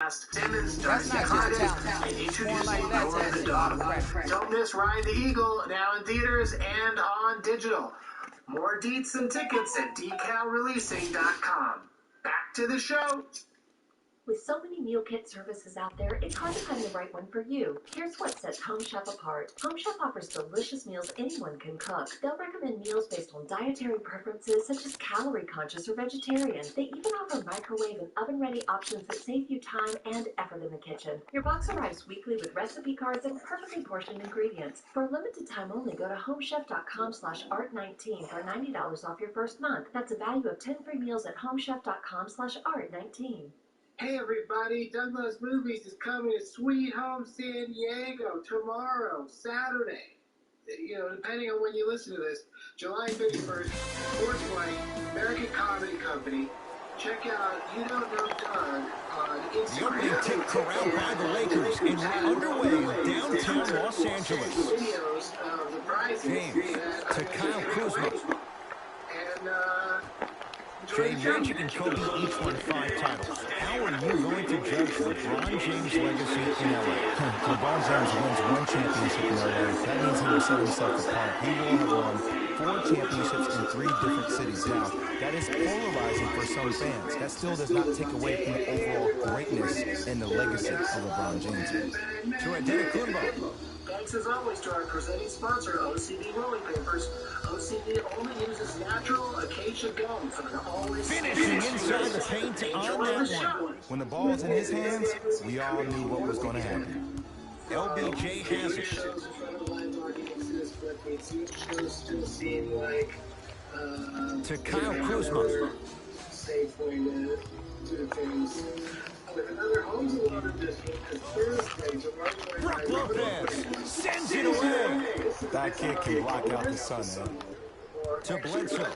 Simmons, Darcy Harden, and introducing Noah the Dog. Don't miss Ryan the Eagle, now in theaters and on digital. More deets and tickets at decalreleasing.com. Back to the show. With so many meal kit services out there, it's hard to find the right one for you. Here's what sets Home Chef apart. Home Chef offers delicious meals anyone can cook. They'll recommend meals based on dietary preferences such as calorie conscious or vegetarian. They even offer microwave and oven-ready options that save you time and effort in the kitchen. Your box arrives weekly with recipe cards and perfectly portioned ingredients. For a limited time only, go to homechef.com/art19 for $90 off your first month. That's a value of 10 free meals at homechef.com/art19. Hey everybody, Doug Loves Movies is coming to Sweet Home San Diego tomorrow, Saturday. Depending on when you listen to this, July 31st, 420, American Comedy Company. Check out You Don't Know Doug on Instagram. The opening tip corralled by the Lakers is underway in downtown Los Angeles. Videos of the prizes James to Kyle Kuzma. And, Jay, Magic and Kobe each won 5 titles. How are you going to judge LeBron James' legacy in LA? LeBron James wins 1 championship in LA. That means he will set himself apart. He will have won 4 championships in 3 different cities. Now, that is polarizing for some fans. That still does not take away from the overall greatness and the legacy of LeBron James. To Antetokounmpo. Thanks as always to our presenting sponsor, OCD Rolling Papers. OCD only uses natural acacia gum for the always Finishing inside the paint on that one. When the ball's in his hands, we all knew what was going to happen. LBJ has it. To Kyle Kuzma. Safe way to do things. With another home's loaded this week because Thursday, July 29th. Brook Lopez sends it away. That kid can block out the sun, man. To Bledsoe.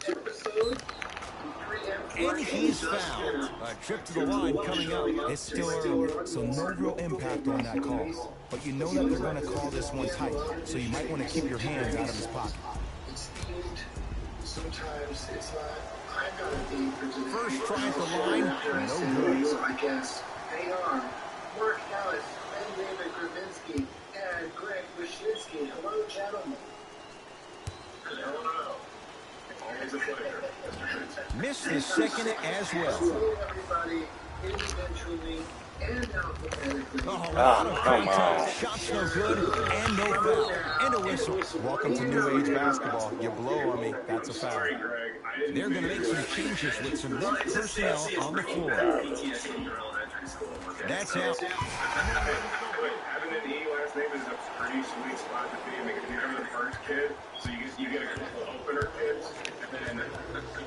And he's fouled. A trip to the line coming up. It's still early, so no real impact on that call. But you know that they're going to call this one tight, so you might want to keep your hands out of his pocket. It's themed. Sometimes it's not. I've got a theme for today. First try at the line, no good. I guess. They are Mark Ellis, and David Gravinsky, and Greg Wyshynski. Hello, gentlemen. Hello. Always a pleasure. Missed his second as well. Hello, everybody, individually and alphabetically. Oh, come on. Shots no good, and no foul, and a whistle. Welcome to New Age basketball. You blow on me, that's a foul. They're going to make some changes with some new personnel on the floor. That's out. Having an E last name is a pretty sweet spot to be in because you're the first kid, so you get a couple of opener kids, and then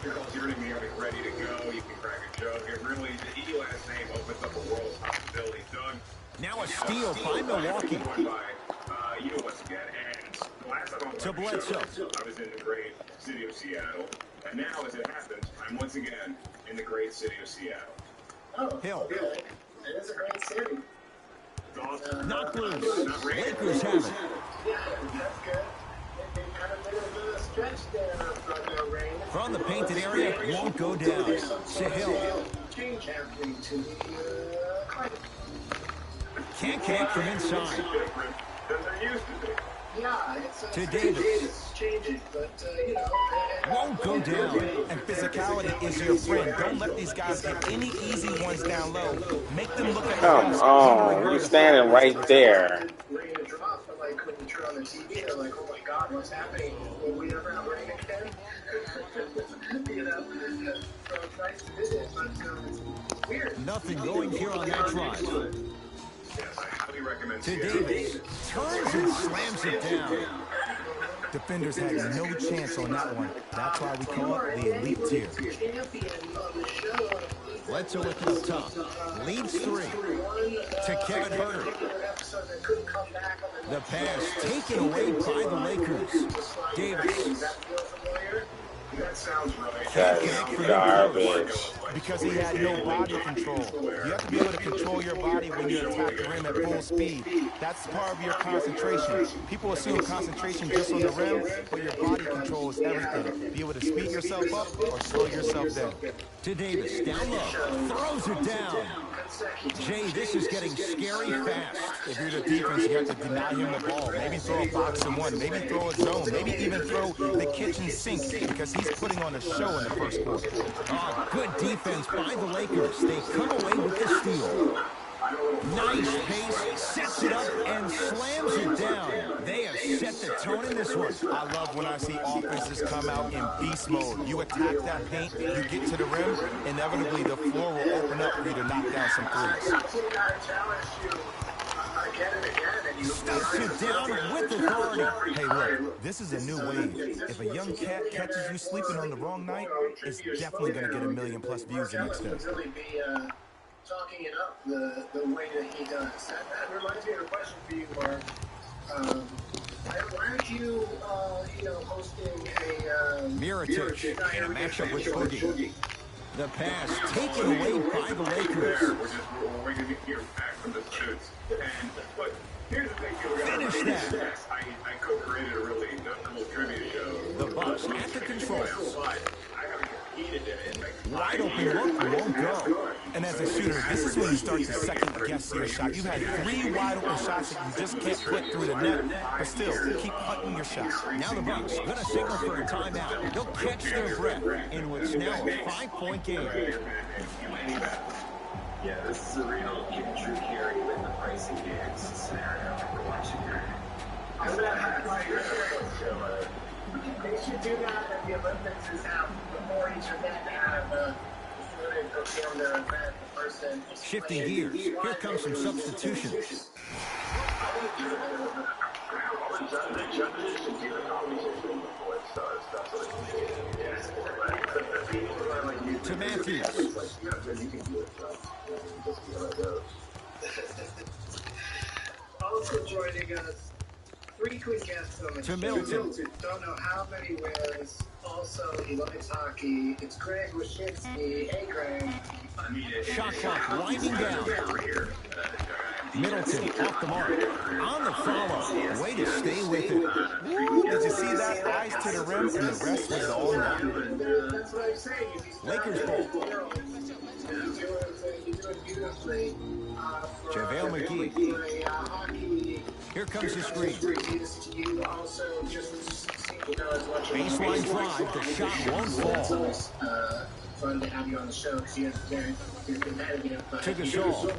you're going to be ready to go. You can crack a joke. It really, the E last name opens up a world of possibilities. Doug. Now a steal by Milwaukee. You know once again, and last time To Bledsoe. I was in the great city of Seattle, and now as it happens, I'm once again in the great city of Seattle. Oh, Hill. okay. It is a great city. Not loose. Lakers have it. Yeah, that's good. They kind of did a little stretch there from the rain. From the painted area, won't go down. To Hill. Change happening to the climate. Can't connect from inside. Than there used to be. Yeah, it's To Davis. It's changing, but Won't go down. And physicality is your friend. Don't let these guys get any easy ones down low. Make them look at Come on, you're standing right there. Rain to drop, but like when you turn on the TV, they're like, oh my God, what's happening? Will we ever have rain again? So it's nice to visit, but it's weird. Nothing going here on that drive. Yes, I highly recommend To Seattle. Davis. Turns and slams it down. Defenders had no chance on that one. That's why we call it the elite tier. Bledsoe with it up top. Leads 3. To Kevin Herter. The pass taken away by the Lakers. Davis. That sounds right. That is garbage. Because he had no body control. You have to be able to control your body when you attack the rim at full speed. That's part of your concentration. People assume concentration just on the rim, but your body control is everything. Be able to speed yourself up or slow yourself down. To Davis, down low. Throws it down. Jay, this is getting scary fast. If you're the defense, you have to deny him the ball. Maybe throw a box and one. Maybe throw a zone. Maybe even throw the kitchen sink because he's putting on a show in the first quarter. Oh, good defense by the Lakers. They come away with the steal. Nice pace, sets it up, and slams it down. They have set the tone in this one. I love when I see offenses come out in beast mode. You attack that paint, you get to the rim, inevitably the floor will open up for you to knock down some threes. Stuffs it down with authority. Hey, look, this is a new wave. If a young cat catches you sleeping on the wrong night, it's definitely going to get 1 million+ views the next day. Talking it up the way that he does. That reminds me of a question for you, Mark. Why aren't you, hosting a Mirotic in a matchup with Boogie. The pass taken away by the Lakers. We're going to hear back from the shoots. But here's the thing, Finish that. I co-created a really notable trivia show. The Bucks at the controls. I haven't competed in it. Wide open look won't go. And as a shooter, this is when you start to second-guess your shot. You've had 3 wide-open shots that you just can't put through the net, but still, keep hunting your shot. Now the Bucks going to signal for a timeout. They'll catch their breath in what's now a 5-point game. Yeah, this is a real Drew Carey win the pricing games scenario we're watching here. They should do that at the Olympics is have before each event have before they perform their event, the person. Shifting gears, here comes some substitutions. To Matthews. Also joining us, 3 quick guests on the To Middleton. Don't know how many wears. Also, he likes hockey. It's Greg Wyshynski. Hey, Greg. Shot clock winding down. Middleton off the mark. On the follow. Way to stay with it. Woo, did you see that? Eyes to the rim, and the rest was all net. That's what I'm saying. Lakers ball. You're doing beautifully. JaVale McGee. Here comes the screen. Baseline drive. The shot won't fall. Fun to have you on the show because you're competitive. To Gasol.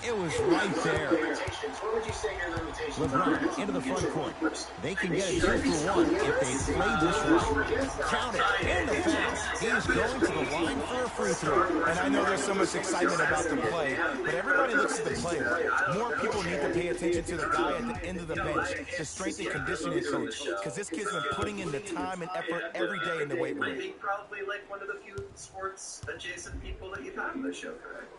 It was right there. What would you say your limitations LeBron into the front court. They can get a 2-for-1 if they play this right. Count it. And the foul. He's going to the line for a free throw. And I know there's so much excitement about the play, but everybody looks at the player. More people need to pay attention to the guy at the end of the bench, the strength and conditioning coach, because this kid's been putting in the time and effort every day in the weight room. Probably like one of the few sports adjacent people that you've had on the show, correct?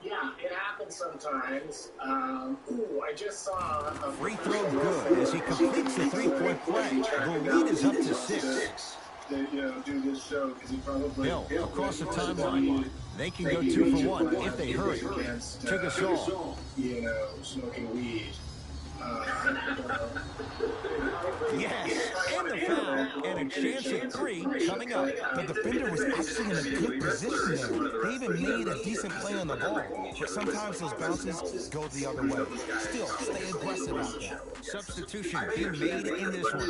Yeah, it happens sometimes. I just saw a Free throw good as he completes the 3-point play. The lead is up to 6. Do this show because he probably Bill across the timeline. They can go 2-for-1 if they hurry. To Gasol. Smoking weed. Yes, and the foul, and a chance at 3 coming up. The defender was actually in a good position there. They even made a decent play on the ball, but sometimes those bounces go the other way. Still, stay aggressive out there. Substitution being made in this one.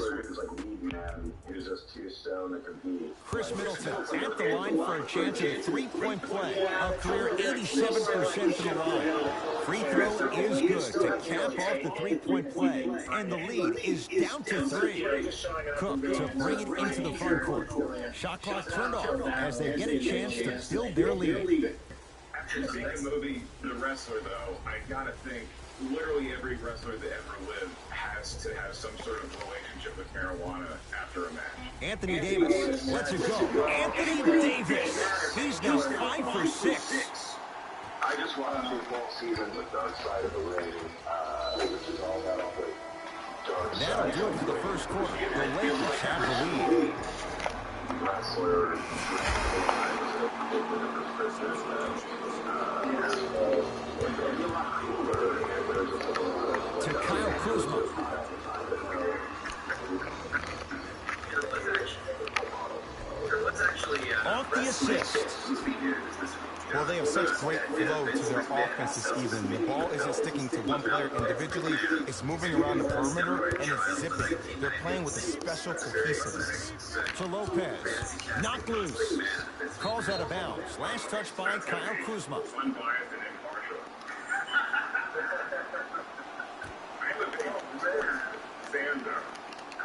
Chris Middleton at the line for a chance at a 3-point play. A career 87% from the line. Free throw is good to cap off the 3-point play. And the lead is down to 3. Cook to bring it into the front court. Shot clock turned off as they get a chance to build their lead. After seeing the movie The Wrestler, though, I gotta think literally every wrestler that ever lived has to have some sort of relationship with marijuana after a match. Anthony Davis lets it go. Anthony Davis. He's now 5 for 6. I just watched football season, the dark side of the ring, which is all that That'll do it for the first quarter. The Lakers have the lead. Wrestler. To Kyle Kuzma. Let's actually Off the assist. Well, they have such great flow to their offenses even. The ball isn't sticking to one player individually. It's moving around the perimeter, and it's zipping. They're playing with a special cohesiveness. To Lopez. Knocked loose. Calls out of bounds. Last touch by Kyle Kuzma. Unbiased and impartial. I'm a big fan of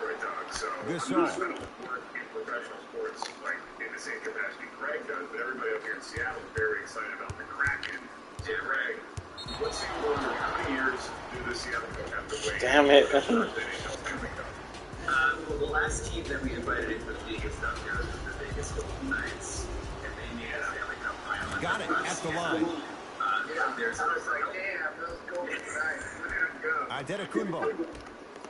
Red Dog, so Gasol. I don't work in professional sports like in the same capacity Greg does, but everybody up here in Seattle is very excited about the Kraken. Greg, what's the order? How many years do the Seattle Kraken have to wait? Damn it. Well, the last team that we invited into the league is down here was the Vegas Golden Knights, and they made a Stanley Cup final. Got it at the line. There's I was like, damn, those Golden Knights, look at them go. Antetokounmpo.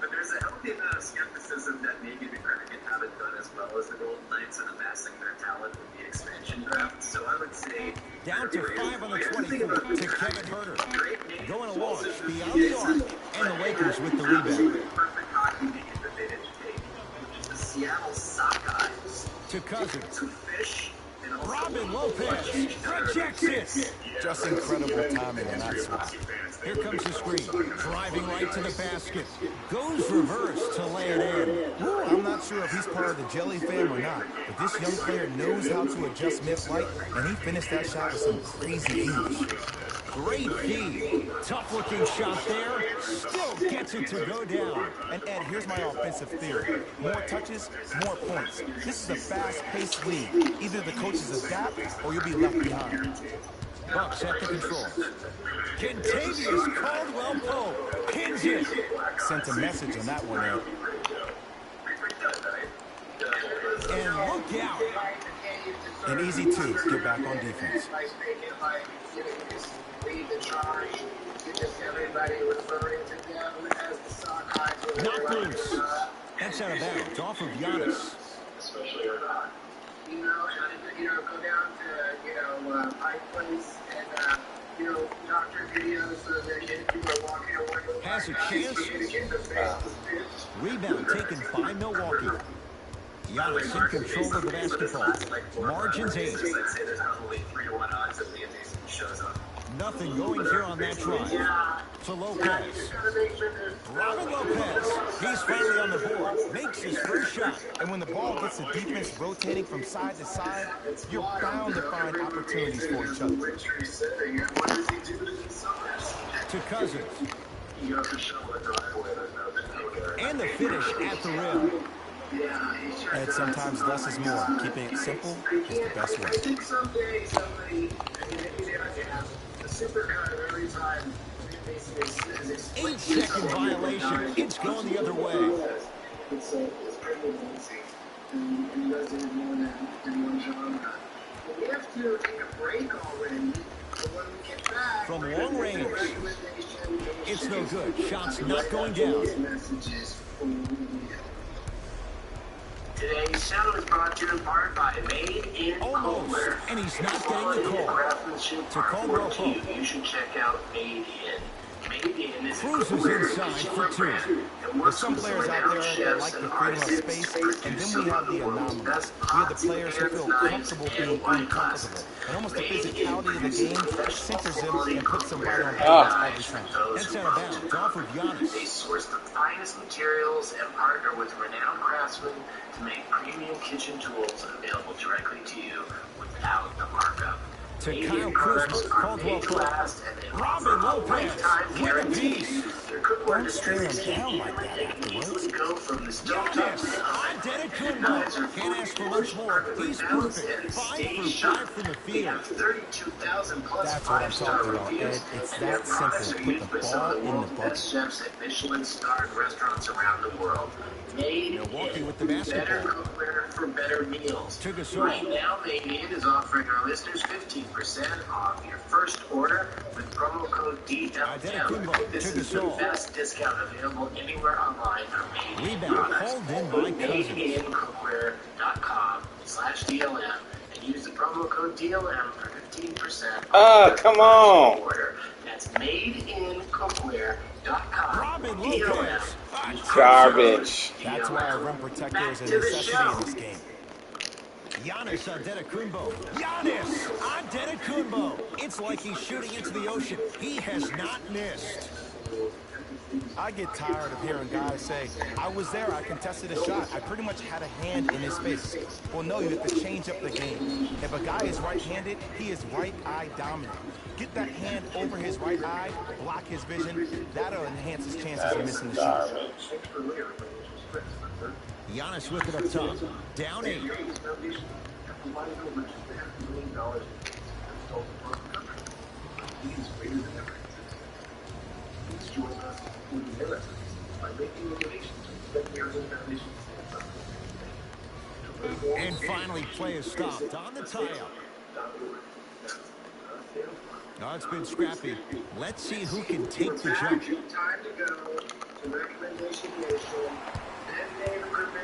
But there's a healthy amount of skepticism that maybe the Kraken haven't done as well as the Golden Knights in amassing their talent with the expansion draft. So I would say Down to 5 on the 24 to Kevin Herter. Going a launch beyond the arc. And the Lakers with the rebound. perfect hockey game that they didn't take, which is the Seattle Sockeyes. To Cousins. To fish and also Robin Lopez rejects it. Just incredible timing on that spot. Here comes the screen. Driving right to the basket. Goes reverse to lay it in. Ooh, I'm not sure if he's part of the Jelly fam or not, but this young player knows how to adjust mid-flight, and he finished that shot with some crazy English. Great feed. Tough-looking shot there. Still gets it to go down. And Ed, here's my offensive theory. More touches, more points. This is a fast-paced league. Either the coaches adapt or you'll be left behind. Bucks at the control. Kentavious Caldwell-Pope pins it. Sent a message on that one, Ed. And look out. An easy two, get back on defense. Lead the charge. Just everybody referring to them as the Sockeyes. Knocked loose. That's out of bounds. Off of Giannis. Especially or not. Go down to, Pike Place and, doctor videos so that people are walking away. Has a chance. Rebound taken by Milwaukee. Giannis in control of the basketball. Margins 8. I'd say there's probably 3-1 odds that Liam Neeson shows up. Nothing going here on that drive. To Lopez. Robin Lopez. He's finally on the board. Makes his first shot. And when the ball gets the defense rotating from side to side, you're bound to find opportunities for each other. To Cousins. And the finish at the rim. And sometimes less is more. Keeping it simple is the best way. I think someday somebody have a super cut every time. 8-second violation. It's going the other way. It's pretty amazing. And he does it in more than one genre. But we have to take a break already. So when we get back, From long range. It's no good. Shots not going down. Messages for Today's show is brought to you in part by Made in Almost. Kohler. And he's not getting the call. Craftsmanship To Caldwell-Pope. you should check out Made In. Made In is Cruises inside for two. There's some players out there that like the freedom of space, and then we have the anomalies. We have the players who feel comfortable being uncomfortable. And almost the physicality of the game centers them and puts them right on balance every time. That's out of bounds. Off of They Giannis. source the finest materials and partner with renowned craftsmen to make premium kitchen tools available directly to you without the markup. To Kyle Kuzma. Caldwell-Pope. Robin Lopez. With a piece. Don't stare him down like that afterwards. Go from the Giannis. Antetokounmpo. Can't ask for much more. He's perfect. 5 for 5 from the field. 32,000 plus That's what I'm five-star talking about, reviews. Ed. It's And their that products simple. are Put used the by some ball of in the world's bucket. best chefs at Michelin-starred restaurants around the world. Made Milwaukee in. with the Better basketball. cookware for better meals. To Gasol. Right now, Made In is offering our listeners 15% off your first order with promo code Antetokounmpo. DLM. This To is the Gasol. best discount available anywhere online for Made In Rebound products. called in by Cousins. MadeInCookware.com/DLM and use the promo code DLM for 15% off Oh, your come first on. order. That's MadeInCookware.com. Robin DLM. Lopez. Garbage. That's why a rim protector is a necessity in this game. Giannis Antetokounmpo. Giannis Antetokounmpo. It's like he's shooting into the ocean. He has not missed. I get tired of hearing guys say, I was there, I contested a shot, I pretty much had a hand in his face. Well, no, you have to change up the game. If a guy is right-handed, he is right eye dominant. Get that hand over his right eye, block his vision, that'll enhance his chances of missing the shot. Giannis with it up top. Down 8. And finally, play is stopped on the tie-up. Oh, it's been scrappy. Let's see who can take the jump.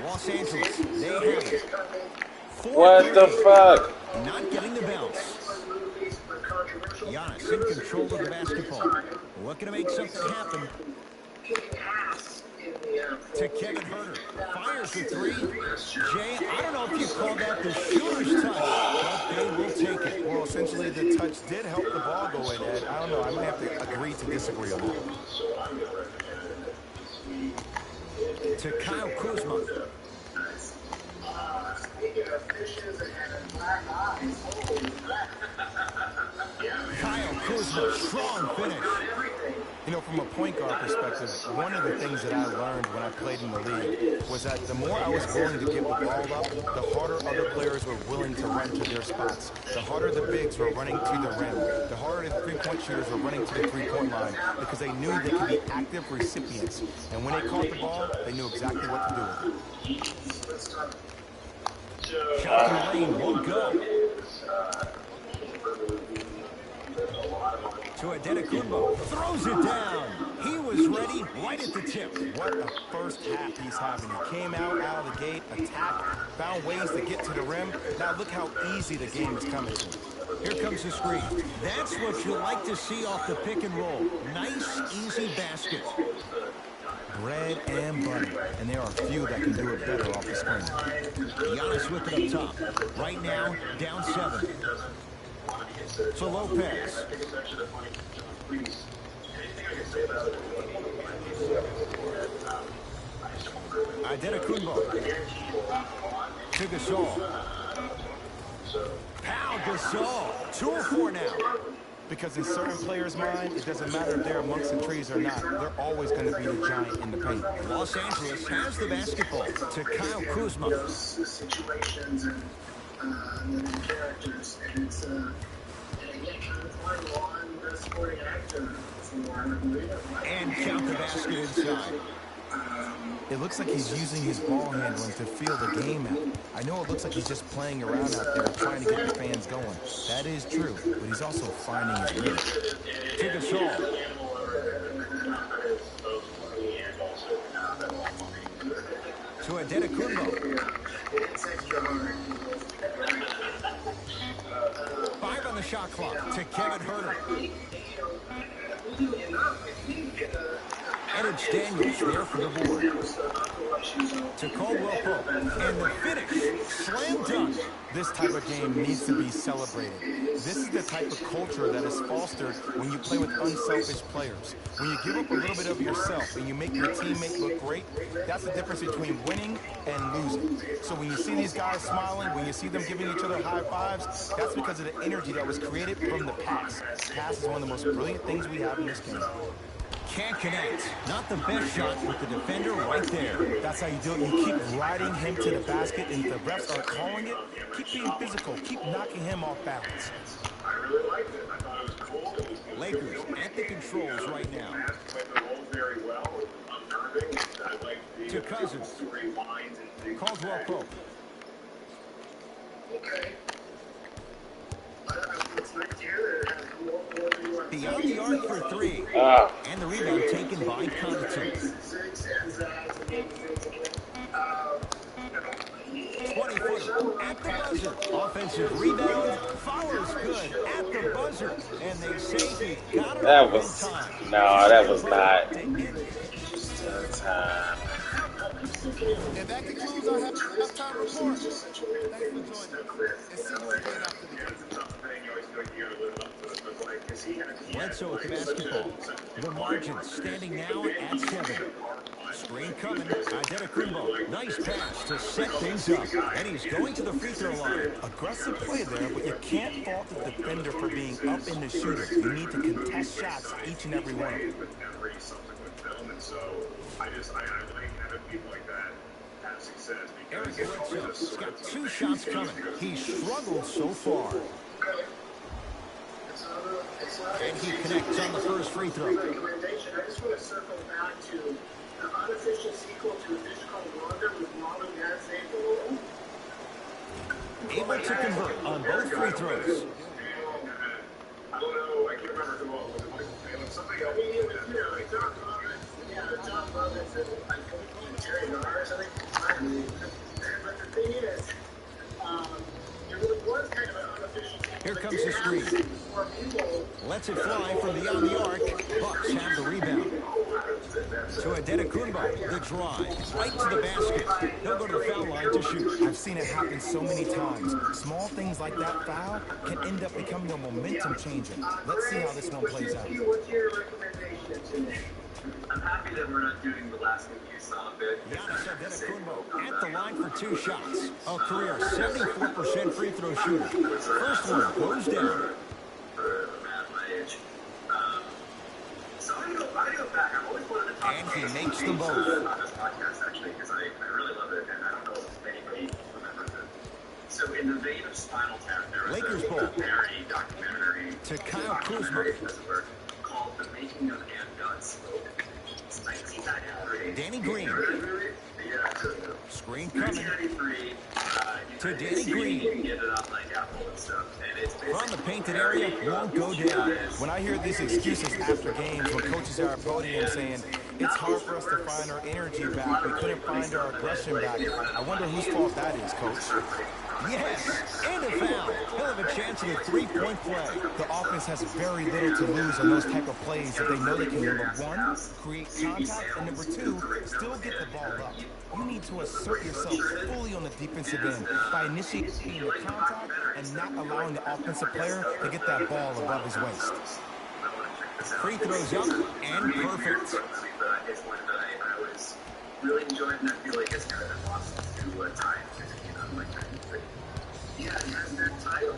Los Angeles, they have it. What the fuck? Not getting the bounce. Giannis in control of the basketball. Looking to make something happen. To Kevin Huerter. Fires the 3. Jay, I don't know if you call that the shooter's touch, but they will take it. Well, essentially, the touch did help the ball go in, Ed. I don't know. I might have to agree to disagree on that. To Kyle Kuzma. Kyle Kuzma, strong finish. You know, from a point guard perspective, one of the things that I learned when I played in the league was that the more I was willing to give the ball up, the harder other players were willing to run to their spots. The harder the bigs were running to the rim. The harder the three-point shooters were running to the three-point line because they knew they could be active recipients. And when they caught the ball, they knew exactly what to do with it. Shot in the lane won't go. To Antetokounmpo, throws it down. He was ready right at the tip. What a first half he's having. He came out of the gate, attacked, found ways to get to the rim. Now look how easy the game is coming to him. Here comes the screen. That's what you like to see off the pick and roll. Nice, easy basket. Bread and butter, and there are few that can do it better off the screen. Giannis with it up top. Right now, down 7. To Lopez. Antetokounmpo. To Gasol. Pau Gasol. 2 or 4 now. Because in certain players' mind, it doesn't matter if they're amongst the trees or not. They're always going to be the giant in the paint. Los Angeles has the basketball to Kyle Kuzma. Situations and the characters, and it's again kind of like one supporting actor and count the basket inside. It looks like he's using his ball handling to feel the game out. I know it looks like he's just playing around out there trying to get the fans going. That is true, but he's also finding his rhythm. To Gasol. To Antetokounmpo. 5 on the shot clock to Kevin Huerter. And it's Daniels there for the board. To Caldwell Pope. And the finish. Slam dunk. This type of game needs to be celebrated. This is the type of culture that is fostered when you play with unselfish players. When you give up a little bit of yourself and you make your teammate look great, that's the difference between winning and losing. So when you see these guys smiling, when you see them giving each other high fives, that's because of the energy that was created from the pass. Pass is one of the most brilliant things we have in this game. Can't connect. Not the best shot with the defender right there. That's how you do it. You keep riding him to the basket, and if the refs are calling it, keep being physical. Keep knocking him off balance. I really liked it. I thought it was cool. Lakers at the controls right now. Very well. To Cousins. Caldwell Pope. Okay. Beyond the arc for 3. And the rebound taken by Connaughton. 20-footer at the buzzer. Offensive rebound. Follows good at the buzzer. And they say he got it That in was time. no, that was not time. zucchini. And that concludes our halftime report. Thanks for joining us. And see you again after the game. Bledsoe with the basketball. The margin standing now at 7. Screen coming. Adetokunbo. Nice pass to set things up. And he's going to the free throw line. Aggressive play there, but you can't fault the defender for being up in the shooter. You need to contest shots each and every one of them. Every subsequent film, and so I like having people like that have success because Eric Bledsoe's got 2 shots coming. He's struggled so far. And he connects on the first free throw. Recommendation. I just want to circle back to the unofficial sequel to a fish called Wanda with Mom and Dad Save the World. Able to convert on both free throws. I don't know. I can't remember who all was it. Somebody else. It was, like John Roberts. Yeah, John Roberts and I think Jerry Norris, I think. But the thing is, there really was kind of an unofficial sequel. Here comes the screen. Lets it fly from beyond the arc. Bucks have the rebound. To Adetokunbo, the drive, right to the basket. He'll go to the foul line to shoot. I've seen it happen so many times. Small things like that foul can end up becoming a momentum changer. Let's see how this one plays out. What's your recommendation today? I'm happy that we're not doing the last thing you saw bit. Giannis Adetokunbo at the line for 2 shots. A career 74% free throw shooter. First one goes down. For a man my age. So I'm going to go back. I've always wanted to talk And about he this makes game them both. on this podcast, actually, because I really love it, and I don't know if anybody remembers it. So in the vein of Spinal Tap, there was Lakers a ball. parody documentary To Kyle Kuzma. called The Making of And God Spoke. It's 1993. Danny Green. Yeah, Screen coming. 1993. To Danny Green. You can get it on like Apple and stuff, and it's From the painted area, won't go down. When I hear these excuses after games, when coaches are at podium saying, it's hard for us to find our energy back, we couldn't find our aggression back, I wonder whose fault that is, Coach. Yes, and a foul. He'll have a chance at a 3-point play. The offense has very little to lose on those type of plays if they know they can, number 1, create contact, and number 2, still get the ball up. You need to assert yourself fully on the defensive end by initiating the contact and not allowing the offensive player to get that ball above his waist. Free throws up and perfect. It's one that I was really enjoying, and I feel like it's kind of been lost to time. Like that. Yeah, it has that title.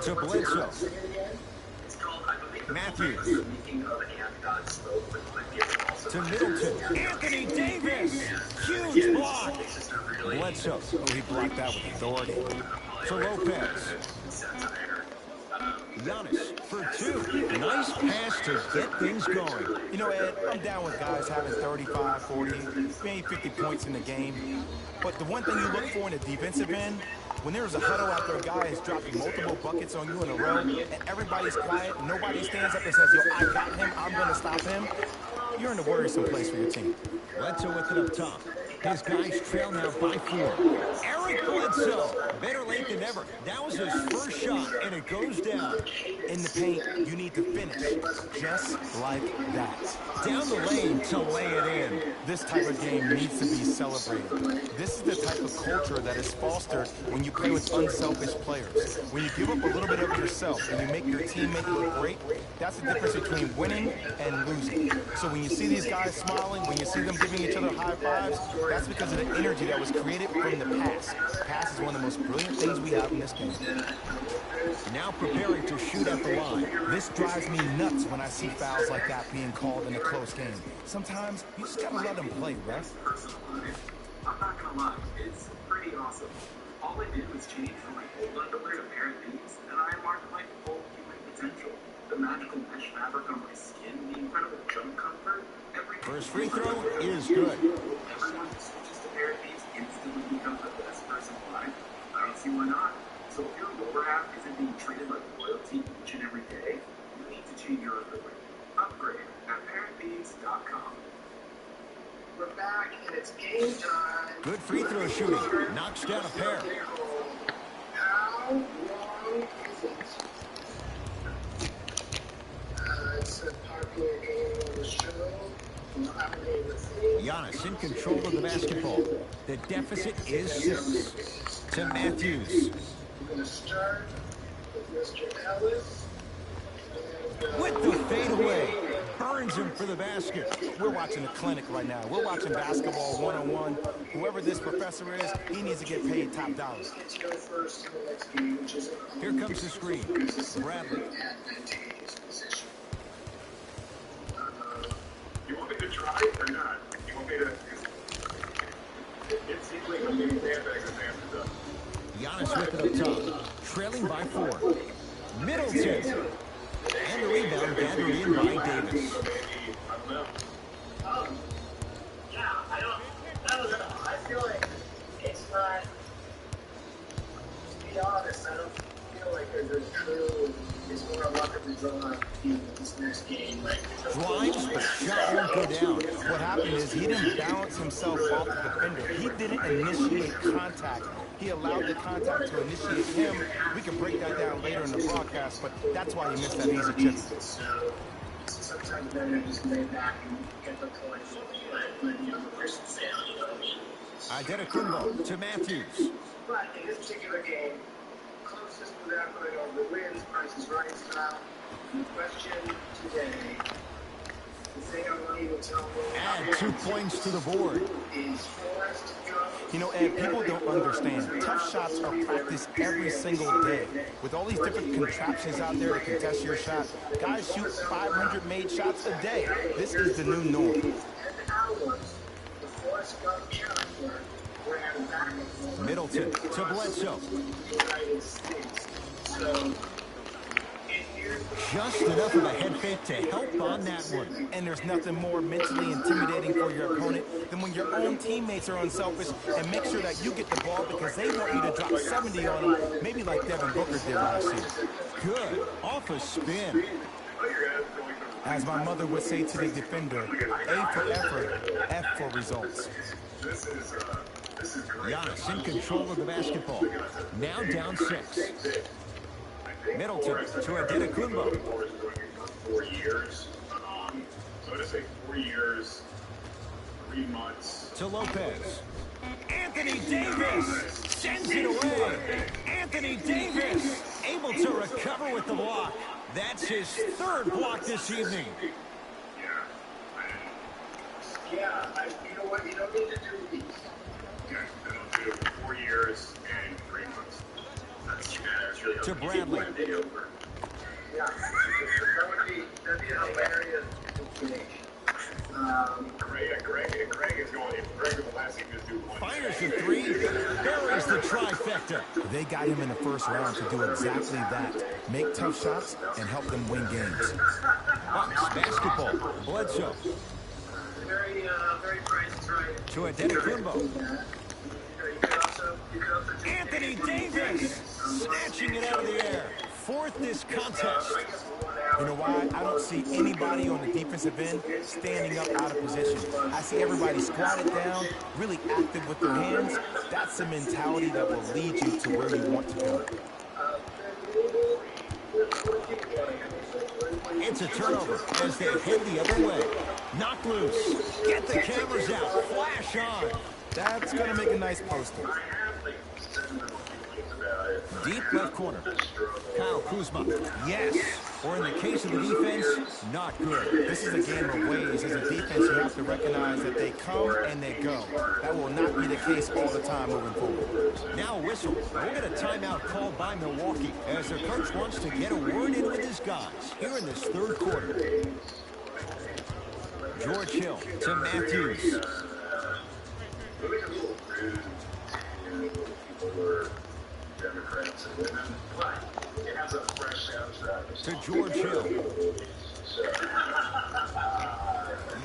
To Bledsoe. It's called, I believe, Matthews. The Making of And God Spoke, which might be also To Middleton. Anthony Davis. Huge block. Bledsoe. Oh, he blocked that with authority. To Lopez. Giannis for 2. Nice pass to get things going. You know, Ed, I'm down with guys having 35, 40, maybe 50 points in the game. But the one thing you look for in the defensive end, when there's a huddle after a guy is dropping multiple buckets on you in a row, and everybody's quiet, nobody stands up and says, yo, I got him, I'm going to stop him, you're in a worrisome place for your team. Bledsoe with it up top. His guys trail now by 4. Eric Bledsoe, better late than never. That was his first shot, and it goes down. In the paint, you need to finish, just like that. Down the lane to lay it in. This type of game needs to be celebrated. This is the type of culture that is fostered when you play with unselfish players. When you give up a little bit of yourself and you make your teammate look great, that's the difference between winning and losing. So when you see these guys smiling, when you see them giving each other high fives, that's because of the energy that was created from the pass. Pass is one of the most brilliant things we have in this game. Now preparing to shoot at the line. This drives me nuts when I see fouls like that being called in a close game. Sometimes you just gotta let them play, ref. I'm not gonna lie, it's pretty awesome. All I did was change from my old underwear to pair of these, and I unlocked my full human potential. The magical mesh fabric on my skin, the incredible jump comfort, everything. First free throw is good. Everyone who switches to pair of these instantly becomes the best person alive. I don't see why not. So if your lower half isn't being treated like royalty each and every day, you need to change your underwear. Upgrade at ParentThieves.com. We're back, and it's game time. Good free throw shooting. Knocks down a pair. How long is it? It's a popular game on the show. I'm a name of theme. Giannis in control of the basketball. The deficit is 6. To Matthews. We're going to start with Mr. Ellis. With the fadeaway. Burns him for the basket. We're watching a clinic right now. We're watching basketball one-on-one. Whoever this professor is, he needs to get paid top dollar. Here comes the screen. Bradley. You want me to try or not? You want me to? It seems like I'm getting sandbags and answers up. Giannis with it up top. Trailing by 4. Middleton. And the rebound gathered in by Davis. I feel like it's not, to be honest, I don't feel like there's a true, it's more luck of the draw in this next game. Like, Drives, but shot won't go down. What happened is he didn't balance himself off the defender. He didn't initiate contact. He allowed the contact to initiate him. We can break that down later in the broadcast, but that's why he missed that easy chip. So sometimes better to just lay back and get the points when the other person fails, you know what I mean? Adetokunbo to Matthews. But in this particular game, closest without going over the wins, Price is Right style. The question today, the thing I want you to tell me, Add 2 points to the board. is Forrest go. You know, Ed, people don't understand. Tough shots are practiced every single day. With all these different contraptions out there to contest your shot, guys shoot 500 made shots a day. This is the new norm. 10 hours, the Forrest Gump character ran back and forth. Middleton to Bledsoe. United States. So, Just enough of a head fake to help on that one. And there's nothing more mentally intimidating for your opponent than when your own teammates are unselfish and make sure that you get the ball because they want you to drop 70 on them, maybe like Devin Booker did last year. Good. Off a spin. As my mother would say to the defender, A for effort, F for results. This is great. Giannis in control of the basketball. Now down 6. Middleton to Adetokunbo. 4 years. So to say 4 years, 3 months. To Lopez. Anthony Davis sends it away. Anthony Davis able to recover with the block. That's his 3rd block this evening. you know what? You don't need to do these. Yeah, I don't do it for 4 years and 3 months. That's really To Bradley. Yeah, that'd be a hilarious finish. Greg is going. If Greg is the last thing to do one. Fires the 3. Buries the trifecta. They got him in the first round to do exactly that. Make tough shots and help them win games. Bucks basketball. Bledsoe Very Price is Right. to Adetokunbo. Anthony Davis snatching it out of the air. 4th this contest. You know why? I don't see anybody on the defensive end standing up out of position. I see everybody squatted down, really active with their hands. That's the mentality that will lead you to where you want to go. It's a turnover as they head the other way. Knock loose. Get the cameras out. Flash on. That's going to make a nice poster. Deep left corner. Kyle Kuzma. Yes. Or in the case of the defense, not good. This is a game of ways. As a defense, you have to recognize that they come and they go. That will not be the case all the time moving forward. Now a whistle. We'll get a timeout called by Milwaukee as their coach wants to get a word in with his guys here in this 3rd quarter. George Hill to Matthews. Democrats and women, but it has a fresh soundtrack. To George Hill.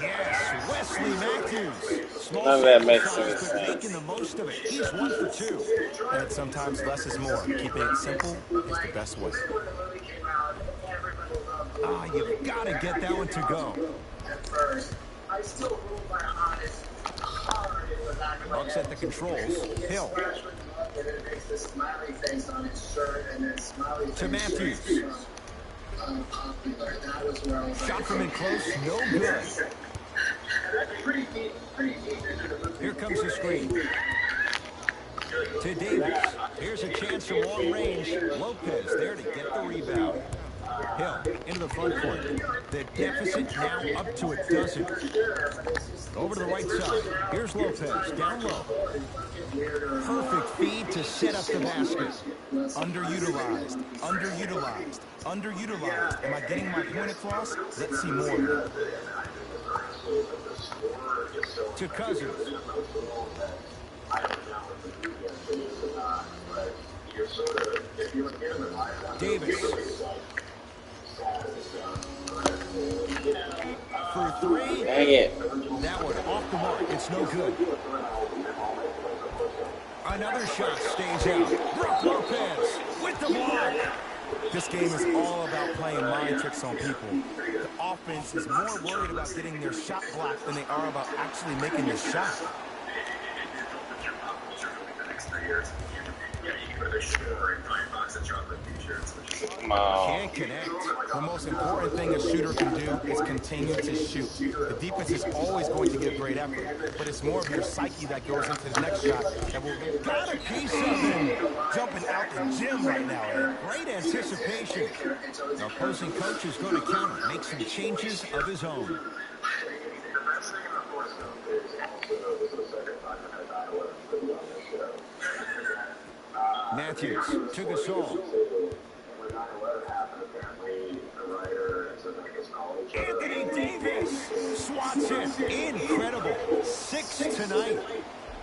Yes, Wesley Matthews. Small None of that makes shots, any but sense. making the most of it. He's 1 for 2. And sometimes less is more. Keeping it simple is the best way. You've got to get that one to go. At first, I still rule my honest hard in the back of my Bucks head. at the controls. Hill And it makes the smiley face on his shirt, and then smiley face to Matthews. popular. That was where I was Shot like, from in close, no good. that's pretty deep. Here comes the screen. To Davis. Here's a chance from long range. Lopez there to get the rebound. Hill into the front court. The deficit now up to a dozen. Over to the right side. Here's Lopez down low. Perfect feed to set up the basket. Underutilized, underutilized, underutilized. Am I getting my point across? Let's see more of that. To Cousins. Davis. For three. Dang it. That one off the mark. It's no good. Another shot stays out. Brook Lopez with the block. This game is all about playing mind tricks on people. The offense is more worried about getting their shot blocked than they are about actually making the shot. Come on. Can't connect. The most important thing a shooter can do is continue to shoot. The defense is always going to give great effort, but it's more of your psyche that goes into the next shot that will Got a piece of him. jumping out the gym right now, Ed. Great anticipation. The opposing coach is going to counter, make some changes of his own. Matthews to Gasol. Anthony Davis swats it. Incredible. 6 tonight.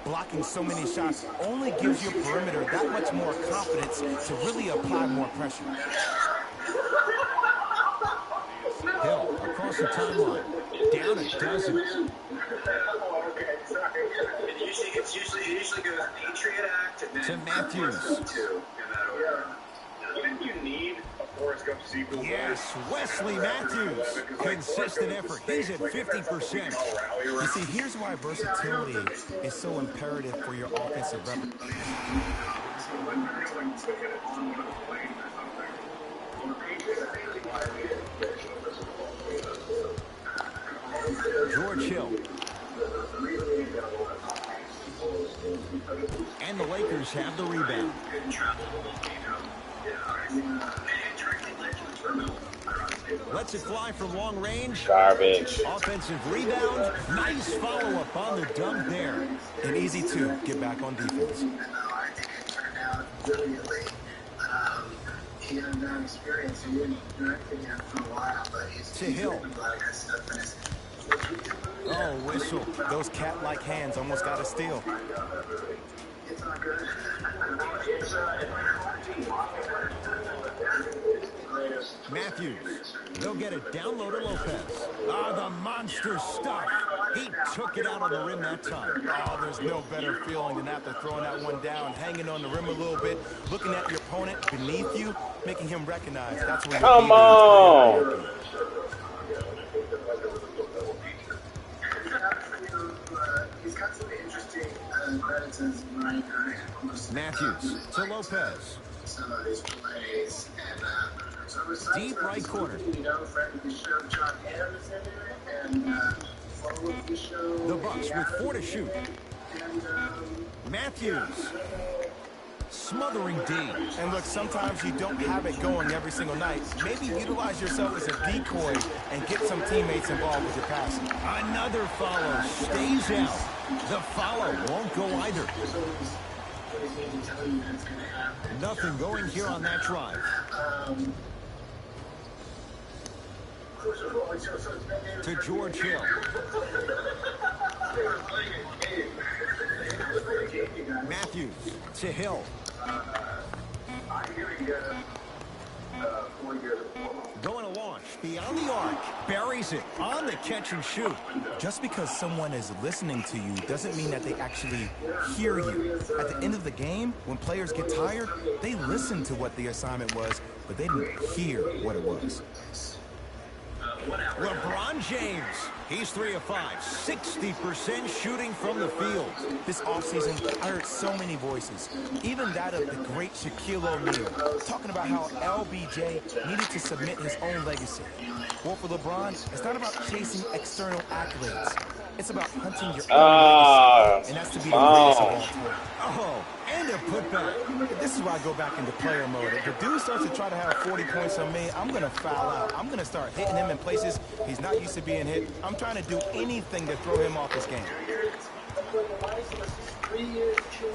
Blocking so many shots only gives your perimeter that much more confidence to really apply more pressure. Hill across the timeline. Down a dozen. It usually goes Patriot Act and then To Matthews. Wouldn't you need a Forrest Gump sequel? Yes, Wesley Matthews. Consistent effort. He's at 50%. You see, here's why versatility is so imperative for your offensive repertoire. George Hill. And the Lakers have the rebound. Lets it fly from long range. Garbage. Offensive rebound. Nice follow-up on the dunk there. And easy to get back on defense. To Hill. Oh, whistle. Those cat-like hands almost got a steal. Matthews. They'll get it down low to Lopez. Ah, the monster stuff. He took it out on the rim that time. Oh, there's no better feeling than after throwing that one down, hanging on the rim a little bit, looking at your opponent beneath you, making him recognize that's where Come on. Matthews to Lopez. Deep right corner. The Bucks with 4 to shoot. Matthews. Smothering D. And look, sometimes you don't have it going every single night. Maybe utilize yourself as a decoy and get some teammates involved with your passing. Another follow. Stays out. The follow won't go either. Nothing going here on that drive. To George Hill. Matthews to Hill. Going to launch beyond the arc. Buries it on the catch and shoot. Just because someone is listening to you doesn't mean that they actually hear you. At the end of the game, when players get tired, they listen to what the assignment was, but they didn't hear what it was. LeBron James. He's 3 of 5, 60% shooting from the field. This offseason, I heard so many voices, even that of the great Shaquille O'Neal, talking about how LBJ needed to submit his own legacy. Well, for LeBron, it's not about chasing external accolades. It's about hunting your own legacy, and that's to be the greatest of all time. Oh, and a putback. This is where I go back into player mode. If the dude starts to try to have 40 points on me, I'm going to foul out. I'm going to start hitting him in places he's not used to being hit. I'm trying to do anything to throw him off his game.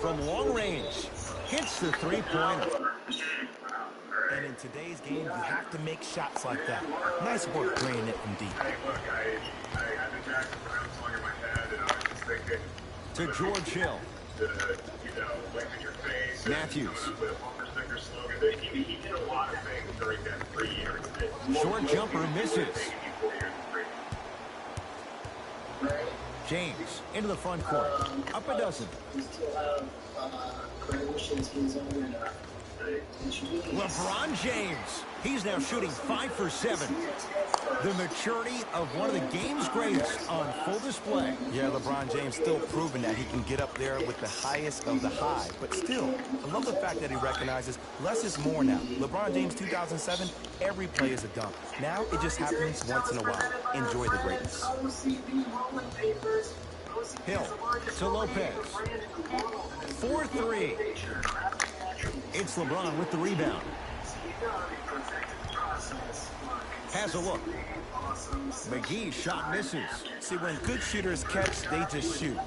From long range, hits the three-pointer. And in today's game, you have to make shots like that. Nice work bringing it from deep. Hey, look, I had the Jackson Brown song in my head, and I was just thinking... To George Hill. Wake in your face. Matthews. With a bumper sticker slogan. He did a lot of things during that 3 years. Short jumper misses. James into the front court. Up a dozen. LeBron James. He's now shooting 5 for 7. The maturity of one of the game's greatest on full display. Yeah, LeBron James still proving that he can get up there with the highest of the high. But still, I love the fact that he recognizes less is more now. LeBron James 2007, every play is a dunk. Now it just happens once in a while. Enjoy the greatness. Hill to Lopez. 4-3. It's LeBron with the rebound. Has a look. McGee's shot misses. See, when good shooters catch, they just shoot.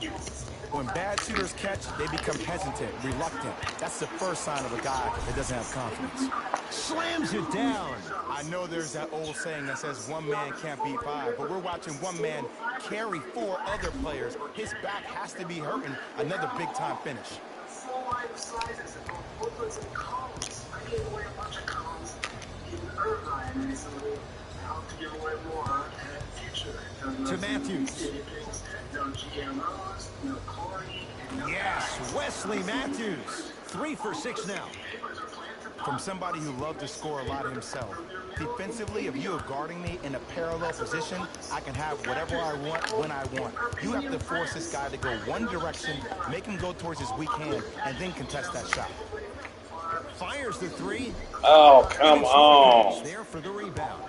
When bad shooters catch, they become hesitant, reluctant. That's the first sign of a guy that doesn't have confidence. Slams it down. I know there's that old saying that says one man can't beat 5, but we're watching one man carry 4 other players. His back has to be hurting. Another big-time finish. To Matthews. Yes, Wesley Matthews. 3 for 6 now. From somebody who loved to score a lot himself. Defensively, if you are guarding me in a parallel position, I can have whatever I want when I want. You have to force this guy to go one direction, make him go towards his weak hand, and then contest that shot. Fires the 3. Oh, come on. There for the rebound.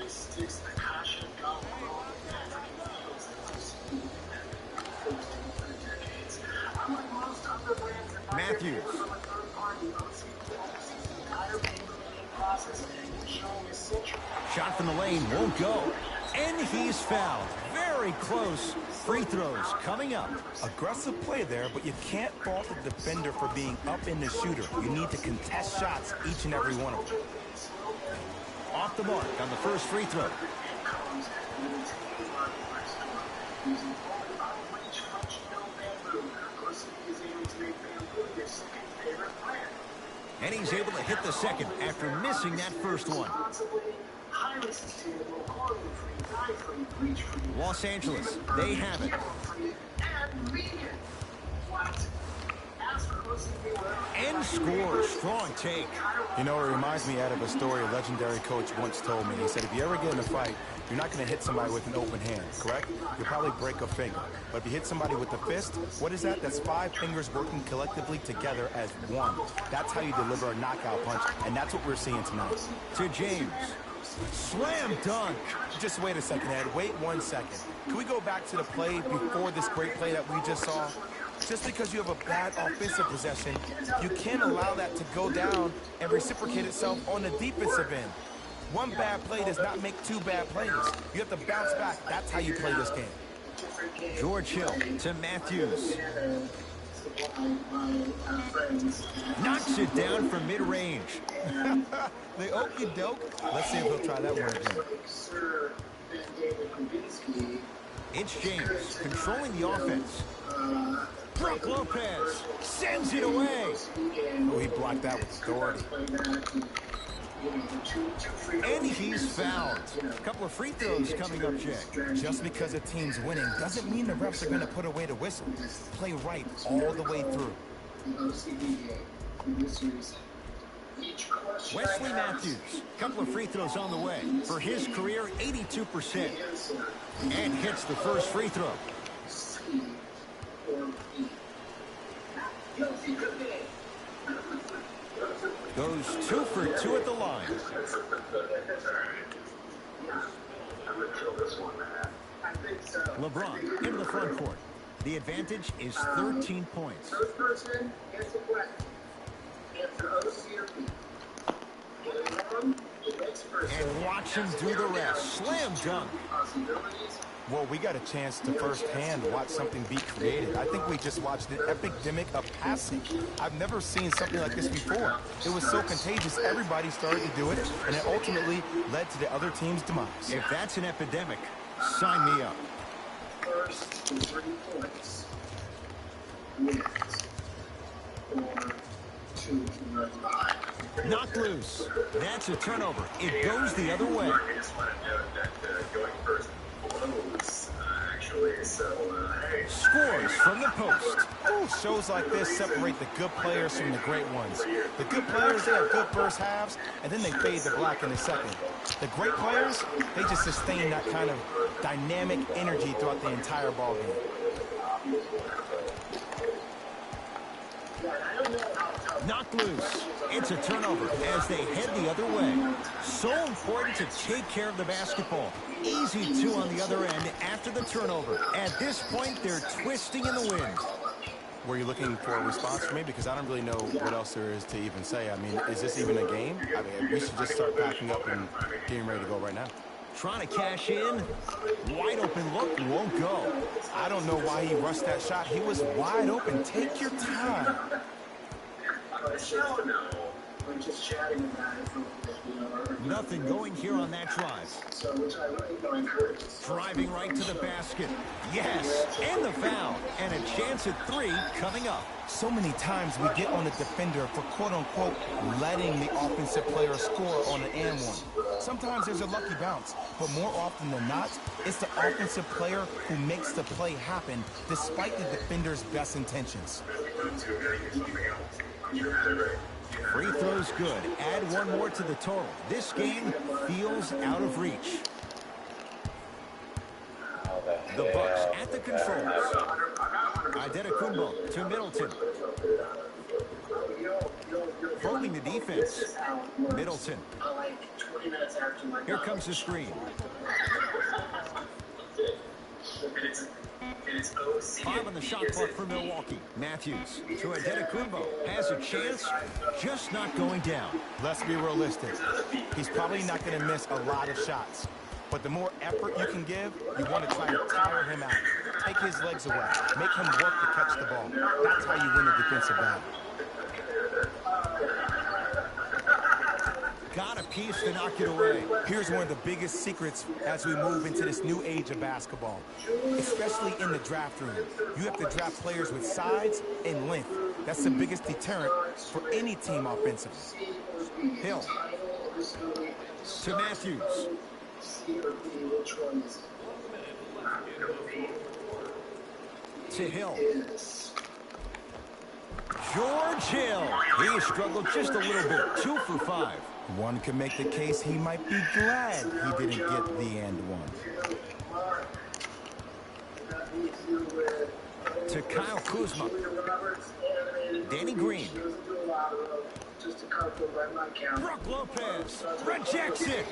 Matthews. Shot from the lane won't go. And he's fouled. Very close. Free throws coming up. Aggressive play there, but you can't fault the defender for being up in the shooter. You need to contest shots, each and every one of them. Off the mark on the first free throw. And he's able to hit the second after missing that first one. Los Angeles, they have it. And scores. Strong take. You know, it reminds me out of a story a legendary coach once told me. He said, if you ever get in a fight, you're not going to hit somebody with an open hand, correct? You'll probably break a finger. But if you hit somebody with a fist, what is that? That's 5 fingers working collectively together as one. That's how you deliver a knockout punch, and that's what we're seeing tonight. To James. Slam dunk. Just wait a second, Ed. Wait 1 second. Can we go back to the play before this great play that we just saw? Just because you have a bad offensive possession, you can't allow that to go down and reciprocate itself on the defensive end. One bad play does not make 2 bad plays. You have to bounce back. That's how you play this game. George Hill to Matthews. Knocks it down from mid-range. The okie doke. Let's see if he'll try that one again. It's James controlling the offense. Brook Lopez sends it away. Oh, he blocked that with authority. And he's fouled. A couple of free throws coming up, Jay. Just because a team's winning doesn't mean the refs are going to put away the whistle. Play right all the way through. Wesley Matthews, a couple of free throws on the way. For his career, 82%. And hits the first free throw. Goes 2 for 2 at the line. I'm going to kill this one, man. LeBron into the front court. The advantage is 13 points. First person gets the question. Answer O, C, or B. Get it wrong, the next person. And watch him do the rest. Slam dunk. Possibilities. Well, we got a chance to firsthand watch something be created. I think we just watched an epidemic of passing. I've never seen something like this before. It was so contagious, everybody started to do it, and it ultimately led to the other team's demise. If that's an epidemic, sign me up. First 3 points. Wins. 4, 2, 5. Knocked loose. That's a turnover. It goes the other way. I just want to note that going first blows, actually. So, hey. Scores from the post. Ooh, shows like this separate the good players from the great ones. The good players, they have good first halves, and then they fade to black in the second. The great players, they just sustain that kind of dynamic energy throughout the entire ball game. Knocked loose. It's a turnover as they head the other way. So important to take care of the basketball. Easy 2 on the other end after the turnover. At this point, they're twisting in the wind. Were you looking for a response from me? Because I don't really know what else there is to even say. I mean, is this even a game? I mean, we should just start packing up and getting ready to go right now. Trying to cash in. Wide open look, won't go. I don't know why he rushed that shot. He was wide open. Take your time. We're just chatting about it for a bit, you know. Nothing going here on that drive. So, which I really encourage. Driving right to the basket. Yes, and the foul. And a chance at 3 coming up. So many times we get on the defender for quote-unquote letting the offensive player score on an and one. Sometimes there's a lucky bounce, but more often than not, it's the offensive player who makes the play happen despite the defender's best intentions. Free throws good. Add 1 more to the total. This game feels out of reach. The Bucks at the controls. Adetokunbo to Middleton. Probing the defense. Middleton. Here comes the screen. 5 on the shot clock for Milwaukee. Matthews to Adetokunbo. Has a chance, just not going down. Let's be realistic. He's probably not going to miss a lot of shots. But the more effort you can give, you want to try to tire him out. Take his legs away. Make him work to catch the ball. That's how you win a defensive battle. Got a piece to knock it away. Here's one of the biggest secrets as we move into this new age of basketball, especially in the draft room. You have to draft players with size and length. That's the biggest deterrent for any team offensively. Hill to Matthews. To Hill. George Hill. He struggled just a little bit. 2 for 5. One could make the case he might be glad he didn't get the and one. To Kyle Kuzma. Danny Green. Brook Lopez rejects it.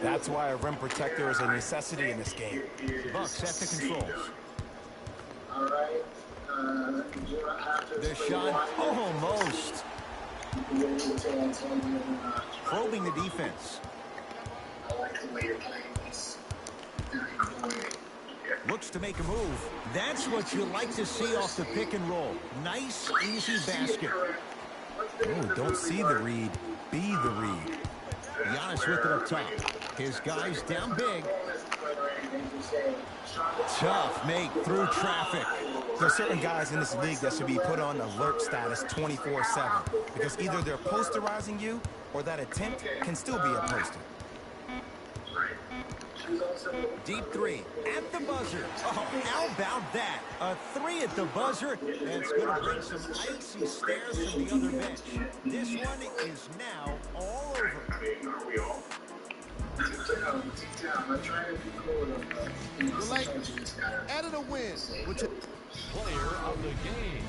That's why a rim protector is a necessity in this game. Bucks at the controls. All right. The shot almost. Probing the defense. I like the way you're playing this. Very cool. Looks to make a move. That's what you like to see off the pick and roll. Nice, easy basket. Oh, don't see the read. Be the read. Giannis with it up top. His guys down big. Tough make through traffic. There's certain guys in this league that should be put on alert status 24/7 because either they're posterizing you or that attempt can still be a poster. Deep three at the buzzer. Oh, how about that? A three at the buzzer. That's going to bring some icy stares from the other bench. This one is now all over. I mean, are we all? Like, added a win, which Player of the game.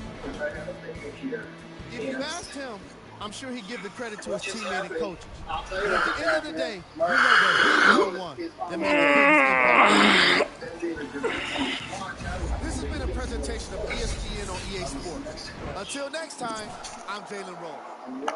if you asked him, I'm sure he'd give the credit to his teammate and coaches. But at the end of the day, we know that he's the one that made the biggest impact. This has been a presentation of ESPN on EA Sports. Until next time, I'm Jalen Rose.